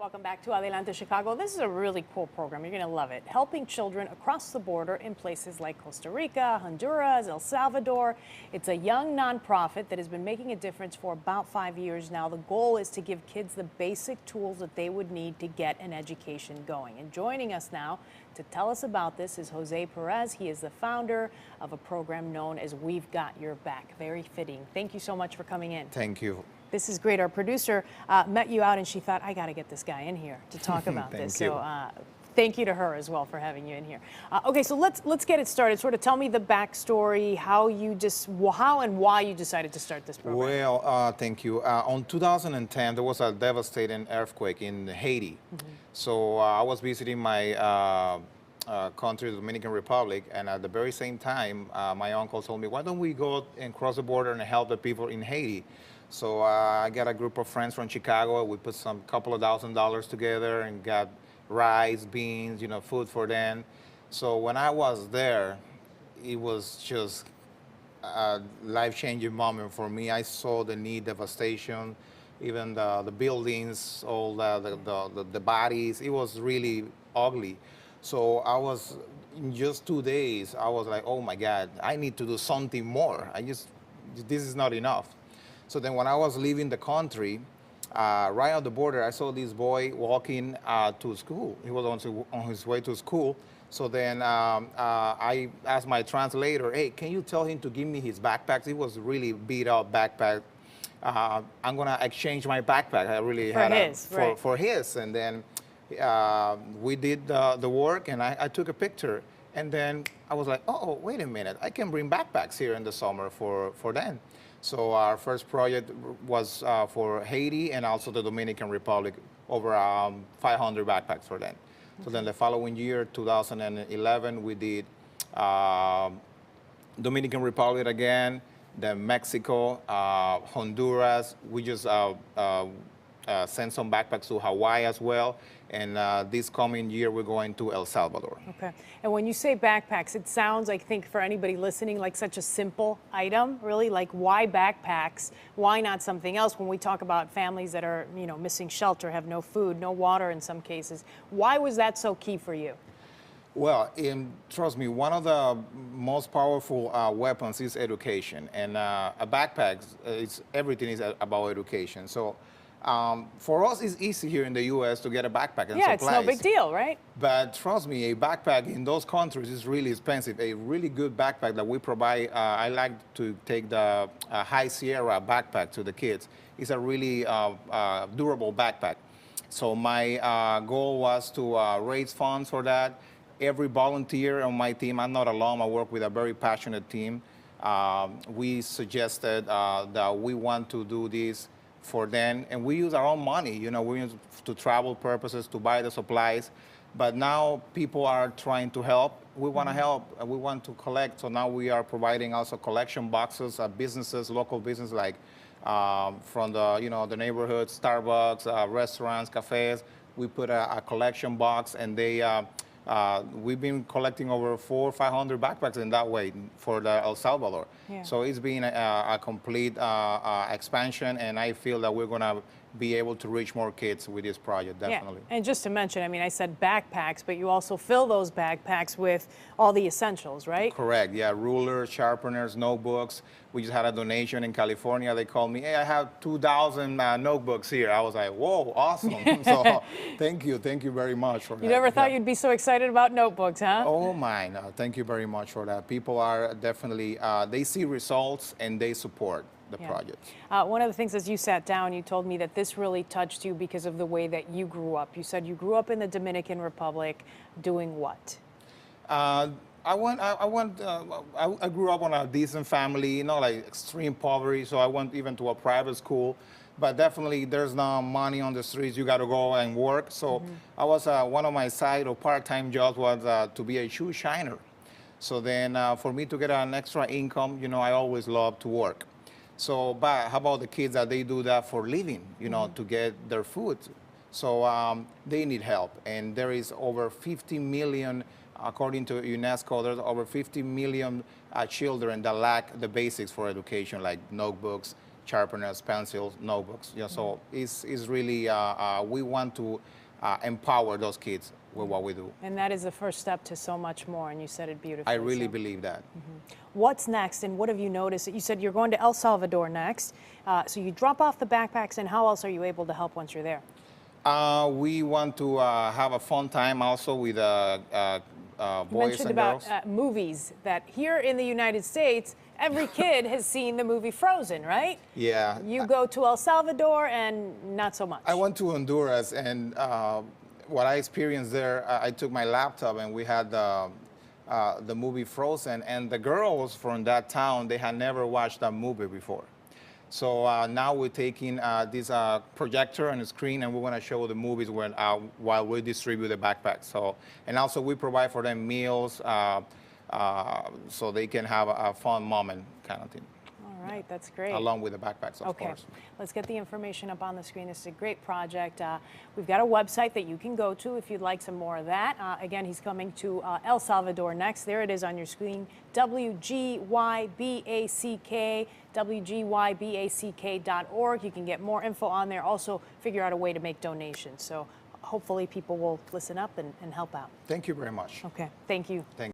Welcome back to Adelante Chicago. This is a really cool program. You're going to love it. Helping children across the border in places like Costa Rica, Honduras, El Salvador. It's a young nonprofit that has been making a difference for about 5 years now. The goal is to give kids the basic tools that they would need to get an education going. And joining us now to tell us about this is Jose Perez. He is the founder of a program known as We've Got Your Back. Very fitting. Thank you so much for coming in. Thank you. This is great. Our producer met you out and she thought, I got to get this guy in here to talk about this. You. So thank you to her as well for having you in here. Okay, so let's get it started. Sort of tell me the backstory, how and why you decided to start this program. Well, thank you. On 2010, there was a devastating earthquake in Haiti. So I was visiting my country, the Dominican Republic, and at the very same time, my uncle told me, why don't we go and cross the border and help the people in Haiti? So I got a group of friends from Chicago. We put some couple of $1,000 together and got rice, beans, food for them. So when I was there, it was just a life-changing moment for me. I saw the need, devastation, even the buildings, all the bodies. It was really ugly. So I was, in just 2 days, I was like, oh my God, I need to do something more. This is not enough. So then when I was leaving the country, right on the border, I saw this boy walking to school. He was on his way to school. So then I asked my translator, hey, can you tell him to give me his backpack? It was really beat up backpack. I'm gonna exchange my backpack. I really for his. And then we did the work and I took a picture. And then I was like, oh, wait a minute. I can bring backpacks here in the summer for them. So our first project was for Haiti and also the Dominican Republic, over 500 backpacks for them. So then the following year, 2011, we did Dominican Republic again, then Mexico, Honduras. We just sent some backpacks to Hawaii as well. And this coming year, we're going to El Salvador. Okay. And when you say backpacks, it sounds, I think, for anybody listening, like such a simple item, really. Like, why backpacks? Why not something else? When we talk about families that are, missing shelter, have no food, no water in some cases, why was that so key for you? Well, trust me, one of the most powerful weapons is education. And a backpack, everything is about education. So for us, it's easy here in the U.S. to get a backpack and supplies. Yeah, it's no big deal, right? But trust me, a backpack in those countries is really expensive. A really good backpack that we provide, I like to take the High Sierra backpack to the kids. It's a really durable backpack. So my goal was to raise funds for that. Every volunteer on my team, I'm not alone, I work with a very passionate team. We suggested that we want to do this for them, and we use our own money. We use to travel purposes, to buy the supplies. But now people are trying to help. We want to help, and we want to collect. So now we are providing also collection boxes at businesses, local businesses like from the neighborhood, Starbucks, restaurants, cafes. We put a collection box, and we've been collecting over 400 or 500 backpacks in that way for the El Salvador. Yeah. So it's been a complete expansion, and I feel that we're going to be able to reach more kids with this project, definitely. Yeah. And just to mention, I said backpacks, but you also fill those backpacks with all the essentials, right? Correct, yeah, rulers, sharpeners, notebooks. We just had a donation in California. They called me, hey, I have 2,000 notebooks here. I was like, whoa, awesome. So thank you very much for that. You never thought you'd be so excited about notebooks, huh? Oh my, no, thank you very much for that. People are definitely, they see results and they support the project. One of the things, as you sat down, you told me that this really touched you because of the way that you grew up. You said you grew up in the Dominican Republic doing what? I grew up on a decent family, like extreme poverty, so I went even to a private school. But definitely there's no money on the streets, you got to go and work. So I was, one of my side or part-time jobs was to be a shoe shiner. So then for me to get an extra income, I always loved to work. So, but how about the kids that they do that for living, to get their food? So they need help. And there is over 50 million, according to UNESCO, there's over 50 million children that lack the basics for education, like notebooks, sharpeners, pencils, notebooks. You know, so it's really, we want to empower those kids with what we do. And that is the first step to so much more, and you said it beautifully. I really so. believe that. What's next, and what have you noticed? You said you're going to El Salvador next, so you drop off the backpacks, and how else are you able to help once you're there? We want to have a fun time also with You boys mentioned and about girls. movies, that here in the United States, every kid has seen the movie Frozen, right? Yeah. You go to El Salvador and not so much. I went to Honduras, and what I experienced there, I took my laptop and we had the movie Frozen, and the girls from that town, they had never watched that movie before. So now we're taking this projector and a screen, and we want to show the movies while we distribute the backpacks. So, and also we provide for them meals so they can have a fun moment kind of thing. All right, that's great. Along with the backpacks, of course. Let's get the information up on the screen. This is a great project. We've got a website that you can go to if you'd like some more of that. Again, he's coming to El Salvador next. There it is on your screen, WGYBACK, WGYBACK.org. You can get more info on there. Also, figure out a way to make donations. So hopefully people will listen up and help out. Thank you very much. Okay, thank you. Thank you.